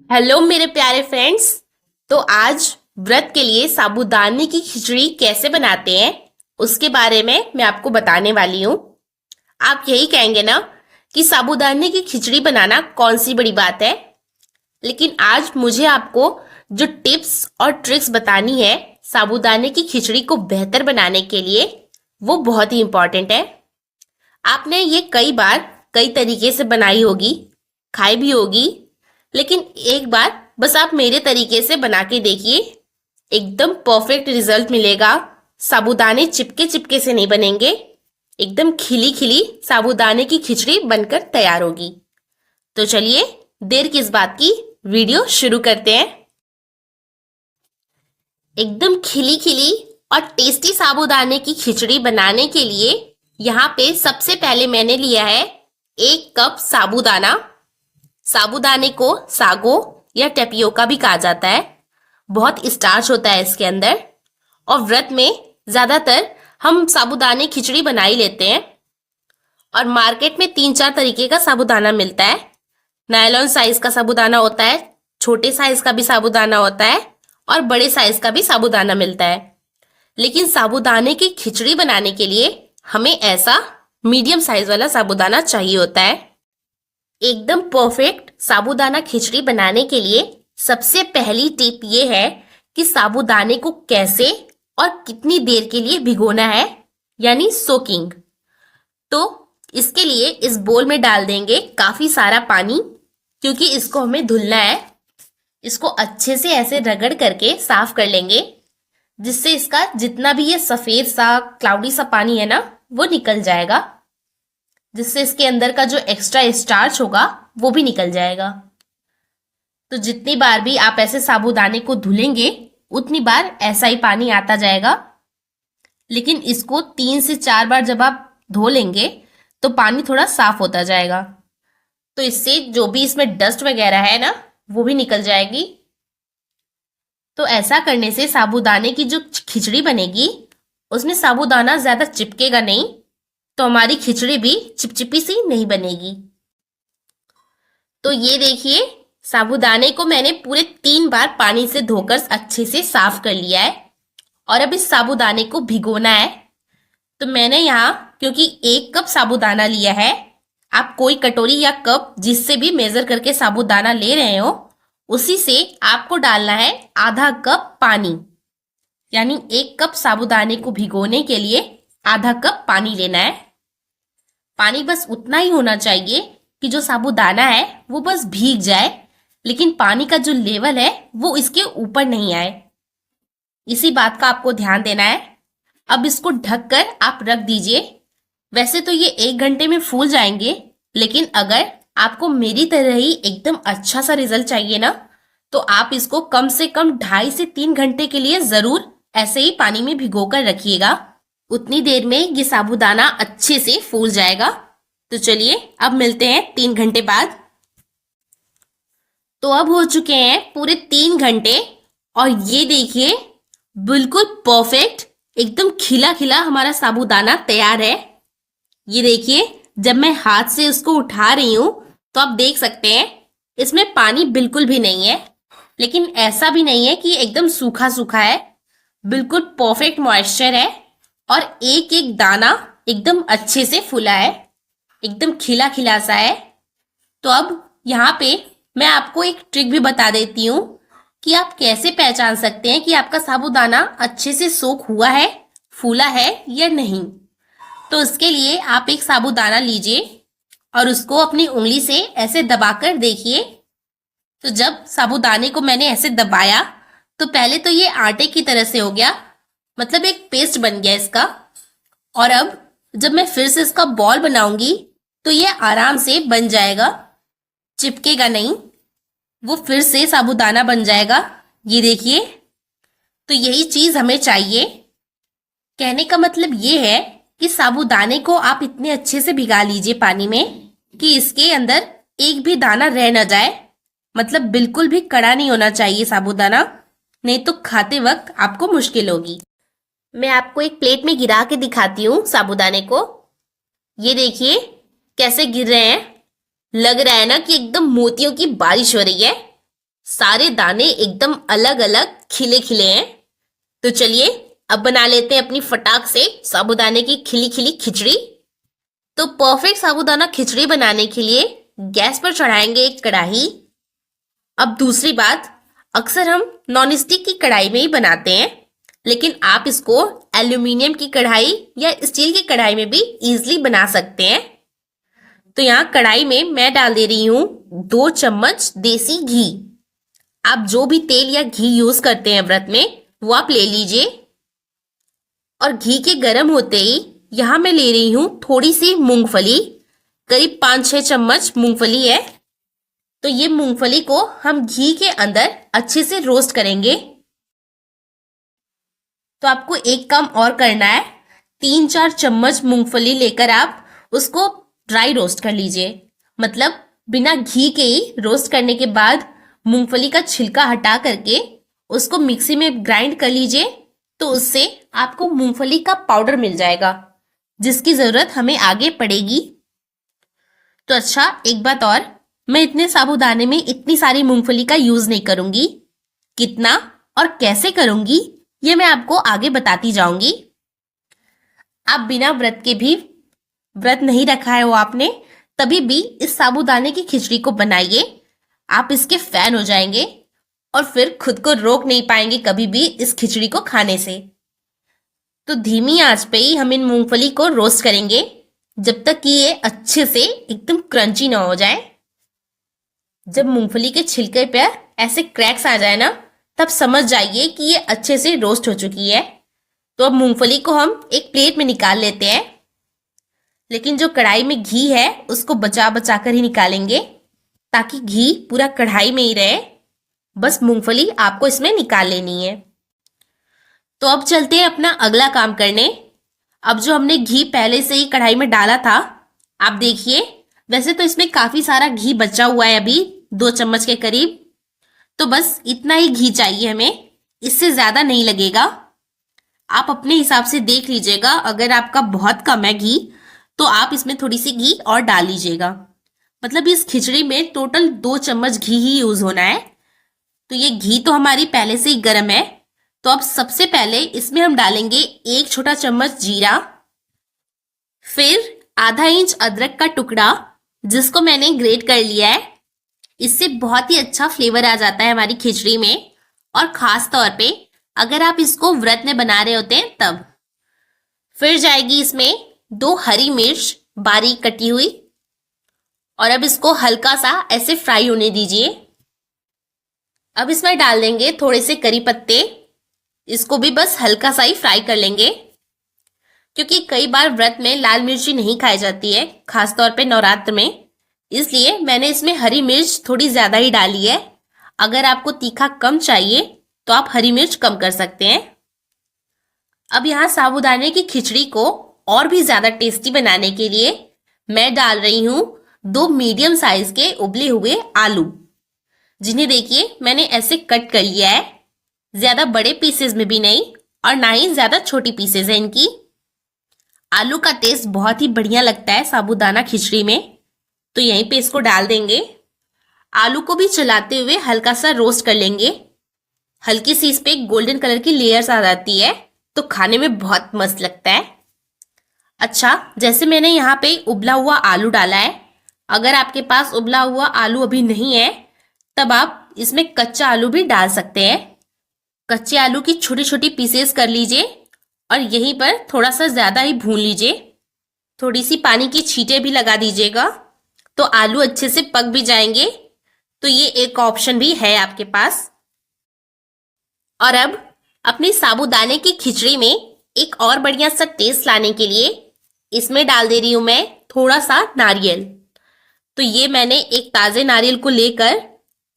Hello मेरे प्यारे friends. तो आज व्रत के लिए साबूदाने की खिचड़ी कैसे बनाते हैं उसके बारे में मैं आपको बताने वाली हूँ। आप यही कहेंगे ना कि साबूदाने की खिचड़ी बनाना कौन सी बड़ी बात है, लेकिन आज मुझे आपको जो टिप्स और ट्रिक्स बतानी है साबूदाने की खिचड़ी को बेहतर बनाने के लिए, वो बहुत ही इम्पोर्टेंट है। आपने ये कई बार कई तरीके से बनाई होगी, खाई भी होगी, लेकिन एक बार बस आप मेरे तरीके से बना के देखिए, एकदम परफेक्ट रिजल्ट मिलेगा। साबूदाने चिपके चिपके से नहीं बनेंगे, एकदम खिली खिली साबूदाने की खिचड़ी बनकर तैयार होगी। तो चलिए देर किस बात की, वीडियो शुरू करते हैं। एकदम खिली खिली और टेस्टी साबूदाने की खिचड़ी बनाने के लिए यहाँ पे सबसे पहले मैंने लिया है 1 कप साबूदाना। साबूदाने को सागो या टेपियोका भी कहा जाता है। बहुत स्टार्च होता है इसके अंदर, और व्रत में ज्यादातर हम साबूदाने खिचड़ी बना ही लेते हैं। और मार्केट में 3-4 तरीके का साबूदाना मिलता है। नायलॉन साइज का साबूदाना होता है, छोटे साइज का भी साबूदाना होता है, और बड़े साइज का भी साबूदाना मिलता है। लेकिन साबूदाने की खिचड़ी बनाने के लिए हमें ऐसा मीडियम साइज वाला साबूदाना चाहिए होता है। एकदम परफेक्ट साबूदाना खिचड़ी बनाने के लिए सबसे पहली टिप ये है कि साबूदाने को कैसे और कितनी देर के लिए भिगोना है, यानी सोकिंग। तो इसके लिए इस बोल में डाल देंगे काफी सारा पानी, क्योंकि इसको हमें धुलना है। इसको अच्छे से ऐसे रगड़ करके साफ कर लेंगे, जिससे इसका जितना भी ये सफेद सा क्लाउडी सा पानी है ना, वो निकल जाएगा, जिससे इसके अंदर का जो एक्स्ट्रा स्टार्च होगा वो भी निकल जाएगा। तो जितनी बार भी आप ऐसे साबूदाने को धुलेंगे उतनी बार ऐसा ही पानी आता जाएगा। लेकिन इसको 3 से 4 बार जब आप धो लेंगे तो पानी थोड़ा साफ होता जाएगा, तो इससे जो भी इसमें डस्ट वगैरह है ना, वो भी निकल जाएगी। तो ऐसा करने से साबूदाने की जो खिचड़ी बनेगी उसमें साबूदाना ज्यादा चिपकेगा नहीं, तो हमारी खिचड़ी भी चिपचिपी सी नहीं बनेगी। तो ये देखिए, साबूदाने को मैंने पूरे 3 बार पानी से धोकर अच्छे से साफ कर लिया है। और अब इस साबूदाने को भिगोना है। तो मैंने यहाँ क्योंकि 1 कप साबूदाना लिया है, आप कोई कटोरी या कप जिससे भी मेजर करके साबूदाना ले रहे हो, उसी से आपको डालना है आधा कप पानी। यानी 1 कप साबूदाने को भिगोने के लिए आधा कप पानी लेना है। पानी बस उतना ही होना चाहिए कि जो साबूदाना है वो बस भीग जाए, लेकिन पानी का जो लेवल है वो इसके ऊपर नहीं आए। इसी बात का आपको ध्यान देना है। अब इसको ढककर आप रख दीजिए। वैसे तो ये 1 घंटे में फूल जाएंगे, लेकिन अगर आपको मेरी तरह ही एकदम अच्छा सा रिजल्ट चाहिए ना, तो आप इसको कम से कम 2.5 से 3 घंटे के लिए जरूर ऐसे ही पानी में भिगोकर रखिएगा। उतनी देर में ये साबूदाना अच्छे से फूल जाएगा। तो चलिए अब मिलते हैं 3 घंटे बाद। तो अब हो चुके हैं पूरे 3 घंटे, और ये देखिए बिल्कुल परफेक्ट एकदम खिला खिला हमारा साबूदाना तैयार है। ये देखिए, जब मैं हाथ से उसको उठा रही हूं तो आप देख सकते हैं इसमें पानी बिल्कुल भी नहीं है, लेकिन ऐसा भी नहीं है कि एकदम सूखा सूखा है। बिल्कुल परफेक्ट मॉइस्चर है, और एक एक दाना एकदम अच्छे से फूला है, एकदम खिला खिला सा है। तो अब यहाँ पे मैं आपको एक ट्रिक भी बता देती हूँ कि आप कैसे पहचान सकते हैं कि आपका साबूदाना अच्छे से सोख हुआ है, फूला है या नहीं। तो इसके लिए आप एक साबूदाना लीजिए और उसको अपनी उंगली से ऐसे दबाकर देखिए। तो जब साबूदाने को मैंने ऐसे दबाया तो पहले तो ये आटे की तरह से हो गया, मतलब एक पेस्ट बन गया इसका। और अब जब मैं फिर से इसका बॉल बनाऊंगी तो ये आराम से बन जाएगा, चिपकेगा नहीं, वो फिर से साबूदाना बन जाएगा। ये देखिए, तो यही चीज हमें चाहिए। कहने का मतलब ये है कि साबूदाने को आप इतने अच्छे से भिगा लीजिए पानी में कि इसके अंदर एक भी दाना रह न जाए। मतलब बिल्कुल भी कड़ा नहीं होना चाहिए साबूदाना, नहीं तो खाते वक्त आपको मुश्किल होगी। मैं आपको एक प्लेट में गिरा के दिखाती हूँ साबूदाने को। ये देखिए कैसे गिर रहे हैं, लग रहा है ना कि एकदम मोतियों की बारिश हो रही है। सारे दाने एकदम अलग अलग खिले खिले हैं। तो चलिए अब बना लेते हैं अपनी फटाक से साबूदाने की खिली खिली खिचड़ी। तो परफेक्ट साबूदाना खिचड़ी बनाने के लिए गैस पर चढ़ाएंगे एक कढ़ाई। अब दूसरी बात, अक्सर हम नॉन स्टिक की कढ़ाई में ही बनाते हैं, लेकिन आप इसको एल्यूमिनियम की कढ़ाई या स्टील की कढ़ाई में भी इजीली बना सकते हैं। तो यहाँ कढ़ाई में मैं डाल दे रही हूँ 2 चम्मच देसी घी। आप जो भी तेल या घी यूज करते हैं व्रत में वो आप ले लीजिए। और घी के गर्म होते ही यहाँ मैं ले रही हूँ थोड़ी सी मूंगफली, करीब 5-6 चम्मच मूंगफली है। तो ये मूंगफली को हम घी के अंदर अच्छे से रोस्ट करेंगे। तो आपको एक काम और करना है, 3-4 चम्मच मूंगफली लेकर आप उसको ड्राई रोस्ट कर लीजिए। मतलब बिना घी के ही रोस्ट करने के बाद मूंगफली का छिलका हटा करके उसको मिक्सी में ग्राइंड कर लीजिए। तो उससे आपको मूंगफली का पाउडर मिल जाएगा जिसकी जरूरत हमें आगे पड़ेगी। तो अच्छा, एक बात और, मैं इतने साबूदाने में इतनी सारी मूंगफली का यूज नहीं करूंगी। कितना और कैसे करूंगी ये मैं आपको आगे बताती जाऊंगी। आप बिना व्रत के भी, व्रत नहीं रखा है वो आपने, तभी भी इस साबूदाने की खिचड़ी को बनाइए। आप इसके फैन हो जाएंगे और फिर खुद को रोक नहीं पाएंगे कभी भी इस खिचड़ी को खाने से। तो धीमी आंच पे ही हम इन मूंगफली को रोस्ट करेंगे जब तक कि ये अच्छे से एकदम क्रंची ना हो जाए। जब मूंगफली के छिलके पे ऐसे क्रैक्स आ जाए ना, तब समझ जाइए कि ये अच्छे से रोस्ट हो चुकी है। तो अब मूंगफली को हम एक प्लेट में निकाल लेते हैं, लेकिन जो कढ़ाई में घी है उसको बचा बचा कर ही निकालेंगे ताकि घी पूरा कढ़ाई में ही रहे। बस मूंगफली आपको इसमें निकाल लेनी है। तो अब चलते हैं अपना अगला काम करने। अब जो हमने घी पहले से ही कढ़ाई में डाला था, आप देखिए, वैसे तो इसमें काफी सारा घी बचा हुआ है, अभी 2 चम्मच के करीब। तो बस इतना ही घी चाहिए हमें, इससे ज्यादा नहीं लगेगा। आप अपने हिसाब से देख लीजिएगा, अगर आपका बहुत कम है घी तो आप इसमें थोड़ी सी घी और डाल लीजिएगा। मतलब इस खिचड़ी में टोटल 2 चम्मच घी ही यूज होना है। तो ये घी तो हमारी पहले से ही गर्म है। तो अब सबसे पहले इसमें हम डालेंगे 1 छोटा चम्मच जीरा, फिर आधा इंच अदरक का टुकड़ा जिसको मैंने ग्रेट कर लिया है। इससे बहुत ही अच्छा फ्लेवर आ जाता है हमारी खिचड़ी में, और खास तौर पे अगर आप इसको व्रत में बना रहे होते हैं तब। फिर जाएगी इसमें 2 हरी मिर्च बारीक कटी हुई, और अब इसको हल्का सा ऐसे फ्राई होने दीजिए। अब इसमें डाल देंगे थोड़े से करी पत्ते, इसको भी बस हल्का सा ही फ्राई कर लेंगे, क्योंकि कई बार व्रत में लाल मिर्ची नहीं खाई जाती है, खासतौर पे नवरात्र में, इसलिए मैंने इसमें हरी मिर्च थोड़ी ज्यादा ही डाली है। अगर आपको तीखा कम चाहिए तो आप हरी मिर्च कम कर सकते हैं। अब यहाँ साबूदाने की खिचड़ी को और भी ज्यादा टेस्टी बनाने के लिए मैं डाल रही हूँ 2 मीडियम साइज के उबले हुए आलू, जिन्हें देखिए मैंने ऐसे कट कर लिया है। ज्यादा बड़े पीसेस में भी नहीं और ना ही ज्यादा छोटी पीसेस है इनकी। आलू का टेस्ट बहुत ही बढ़िया लगता है साबूदाना खिचड़ी में, तो यहीं पे इसको डाल देंगे। आलू को भी चलाते हुए हल्का सा रोस्ट कर लेंगे। हल्की सी इस पे गोल्डन कलर की लेयर्स आ जाती है तो खाने में बहुत मस्त लगता है। अच्छा, जैसे मैंने यहाँ पे उबला हुआ आलू डाला है, अगर आपके पास उबला हुआ आलू अभी नहीं है तब आप इसमें कच्चा आलू भी डाल सकते हैं। कच्चे आलू की छोटी छोटी पीसेस कर लीजिए और यहीं पर थोड़ा सा ज्यादा ही भून लीजिए। थोड़ी सी पानी की छींटे भी लगा दीजिएगा तो आलू अच्छे से पक भी जाएंगे। तो ये एक ऑप्शन भी है आपके पास। और अब अपनी साबूदाने की खिचड़ी में एक और बढ़िया सा टेस्ट लाने के लिए इसमें डाल दे रही हूं मैं थोड़ा सा नारियल। तो ये मैंने एक ताजे नारियल को लेकर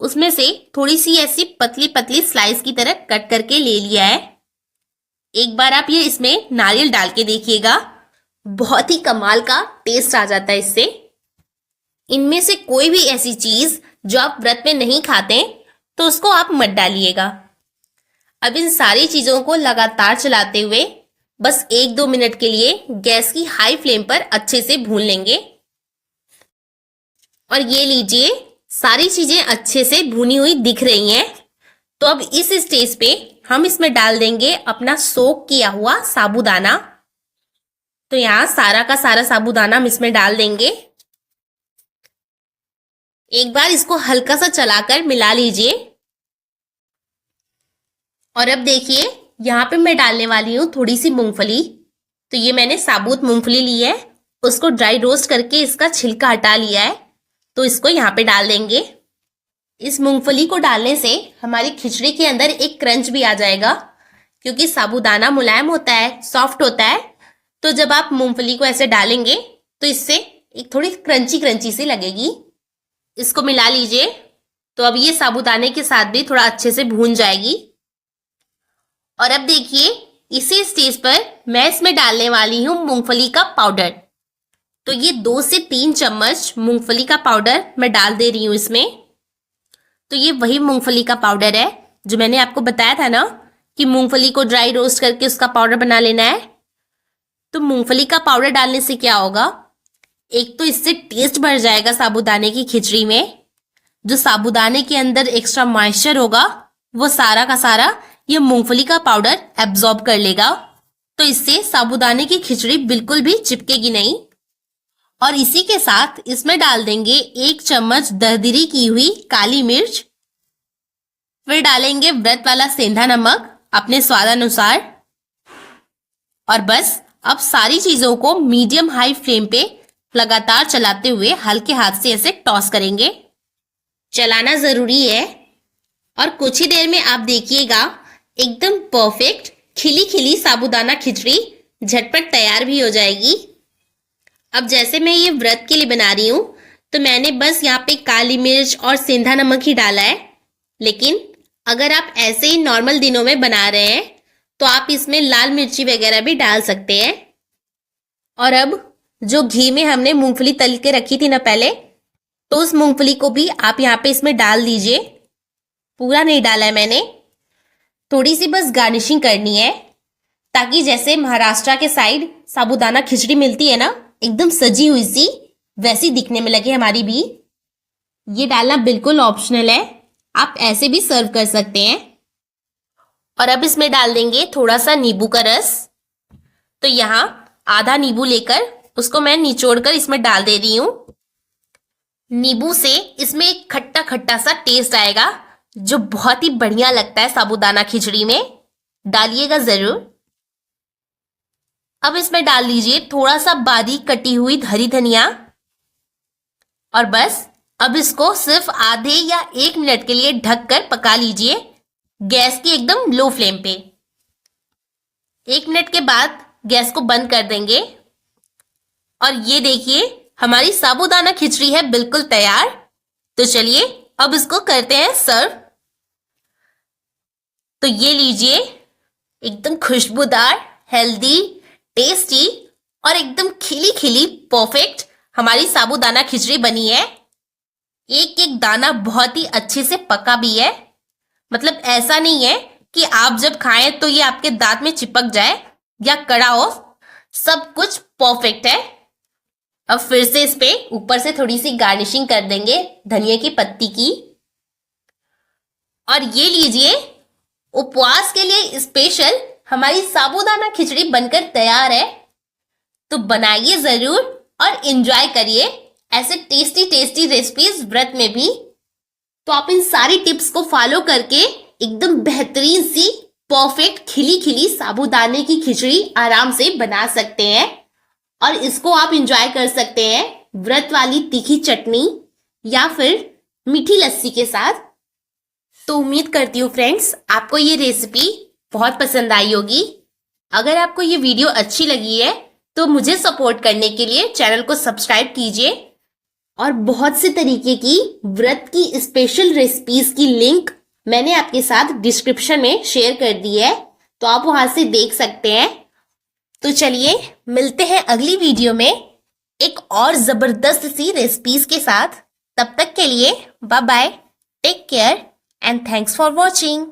उसमें से थोड़ी सी ऐसी पतली पतली स्लाइस की तरह कट करके ले लिया है। एक बार आप ये इसमें नारियल डाल के देखिएगा, बहुत ही कमाल का टेस्ट आ जाता है इससे। इनमें से कोई भी ऐसी चीज जो आप व्रत में नहीं खाते तो उसको आप मत डालिएगा। अब इन सारी चीजों को लगातार चलाते हुए बस 1-2 मिनट के लिए गैस की हाई फ्लेम पर अच्छे से भून लेंगे। और ये लीजिए, सारी चीजें अच्छे से भुनी हुई दिख रही हैं। तो अब इस स्टेज पे हम इसमें डाल देंगे अपना सोक किया हुआ साबूदाना। तो यहाँ सारा का सारा साबूदाना हम इसमें डाल देंगे। एक बार इसको हल्का सा चलाकर मिला लीजिए। और अब देखिए यहाँ पे मैं डालने वाली हूँ थोड़ी सी मूंगफली। तो ये मैंने साबुत मूंगफली ली है, उसको ड्राई रोस्ट करके इसका छिलका हटा लिया है। तो इसको यहाँ पे डाल देंगे। इस मूंगफली को डालने से हमारी खिचड़ी के अंदर एक क्रंच भी आ जाएगा, क्योंकि साबूदाना मुलायम होता है, सॉफ्ट होता है। तो जब आप मूंगफली को ऐसे डालेंगे तो इससे एक थोड़ी क्रंची क्रंची सी लगेगी। इसको मिला लीजिए। तो अब ये साबूदाने के साथ भी थोड़ा अच्छे से भून जाएगी। और अब देखिए इसी स्टेज पर मैं इसमें डालने वाली हूँ मूंगफली का पाउडर। तो ये 2 से 3 चम्मच मूंगफली का पाउडर मैं डाल दे रही हूँ इसमें। तो ये वही मूंगफली का पाउडर है जो मैंने आपको बताया था ना कि मूंगफली को ड्राई रोस्ट करके उसका पाउडर बना लेना है। तो मूंगफली का पाउडर डालने से क्या होगा, एक तो इससे टेस्ट बढ़ जाएगा साबूदाने की खिचड़ी में। जो साबूदाने के अंदर एक्स्ट्रा मॉइस्चर होगा वो सारा का सारा ये मूंगफली का पाउडर एब्जॉर्ब कर लेगा। तो इससे साबूदाने की खिचड़ी बिल्कुल भी चिपकेगी नहीं। और इसी के साथ इसमें डाल देंगे 1 चम्मच दरदरी की हुई काली मिर्च। फिर डालेंगे व्रत वाला सेंधा नमक अपने स्वादानुसार। और बस अब सारी चीजों को मीडियम हाई फ्लेम पे लगातार चलाते हुए हल्के हाथ से ऐसे टॉस करेंगे। चलाना जरूरी है। और कुछ ही देर में आप देखिएगा एकदम परफेक्ट खिली खिली साबूदाना खिचड़ी झटपट तैयार भी हो जाएगी। अब जैसे मैं ये व्रत के लिए बना रही हूँ तो मैंने बस यहाँ पे काली मिर्च और सेंधा नमक ही डाला है। लेकिन अगर आप ऐसे ही नॉर्मल दिनों में बना रहे हैं तो आप इसमें लाल मिर्ची वगैरह भी डाल सकते हैं। और अब जो घी में हमने मूंगफली तल के रखी थी ना पहले, तो उस मूंगफली को भी आप यहाँ पे इसमें डाल दीजिए। पूरा नहीं डाला है मैंने, थोड़ी सी बस गार्निशिंग करनी है, ताकि जैसे महाराष्ट्र के साइड साबूदाना खिचड़ी मिलती है ना एकदम सजी हुई सी, वैसी दिखने में लगे हमारी भी। ये डालना बिल्कुल ऑप्शनल है, आप ऐसे भी सर्व कर सकते हैं। और अब इसमें डाल देंगे थोड़ा सा नींबू का रस। तो यहाँ आधा नींबू लेकर उसको मैं निचोड़ कर इसमें डाल दे रही हूँ। नींबू से इसमें एक खट्टा खट्टा सा टेस्ट आएगा जो बहुत ही बढ़िया लगता है साबूदाना खिचड़ी में। डालिएगा जरूर। अब इसमें डाल लीजिए थोड़ा सा बारीक कटी हुई हरी धनिया। और बस अब इसको सिर्फ आधे या 1 मिनट के लिए ढककर पका लीजिए, गैस की एकदम लो फ्लेम पे। 1 मिनट के बाद गैस को बंद कर देंगे। और ये देखिए हमारी साबूदाना खिचड़ी है बिल्कुल तैयार। तो चलिए अब इसको करते हैं सर्व। तो ये लीजिए एकदम खुशबूदार, हेल्दी, टेस्टी और एकदम खिली खिली परफेक्ट हमारी साबूदाना खिचड़ी बनी है। एक एक दाना बहुत ही अच्छे से पका भी है। मतलब ऐसा नहीं है कि आप जब खाएं तो ये आपके दांत में चिपक जाए या कड़ा हो। सब कुछ परफेक्ट है। अब फिर से इस पे ऊपर से थोड़ी सी गार्निशिंग कर देंगे धनिया की पत्ती की। और ये लीजिए उपवास के लिए स्पेशल हमारी साबूदाना खिचड़ी बनकर तैयार है। तो बनाइए जरूर और एंजॉय करिए ऐसे टेस्टी टेस्टी रेसिपीज व्रत में भी। तो आप इन सारी टिप्स को फॉलो करके एकदम बेहतरीन सी परफेक्ट खिली खिली साबूदाने की खिचड़ी आराम से बना सकते हैं। और इसको आप एंजॉय कर सकते हैं व्रत वाली तीखी चटनी या फिर मीठी लस्सी के साथ। तो उम्मीद करती हूँ फ्रेंड्स आपको ये रेसिपी बहुत पसंद आई होगी। अगर आपको ये वीडियो अच्छी लगी है तो मुझे सपोर्ट करने के लिए चैनल को सब्सक्राइब कीजिए। और बहुत से तरीके की व्रत की स्पेशल रेसिपीज की लिंक मैंने आपके साथ डिस्क्रिप्शन में शेयर कर दी है, तो आप वहां से देख सकते हैं। तो चलिए मिलते हैं अगली वीडियो में एक और जबरदस्त सी रेसिपीज के साथ। तब तक के लिए bye bye, take care and thanks for watching.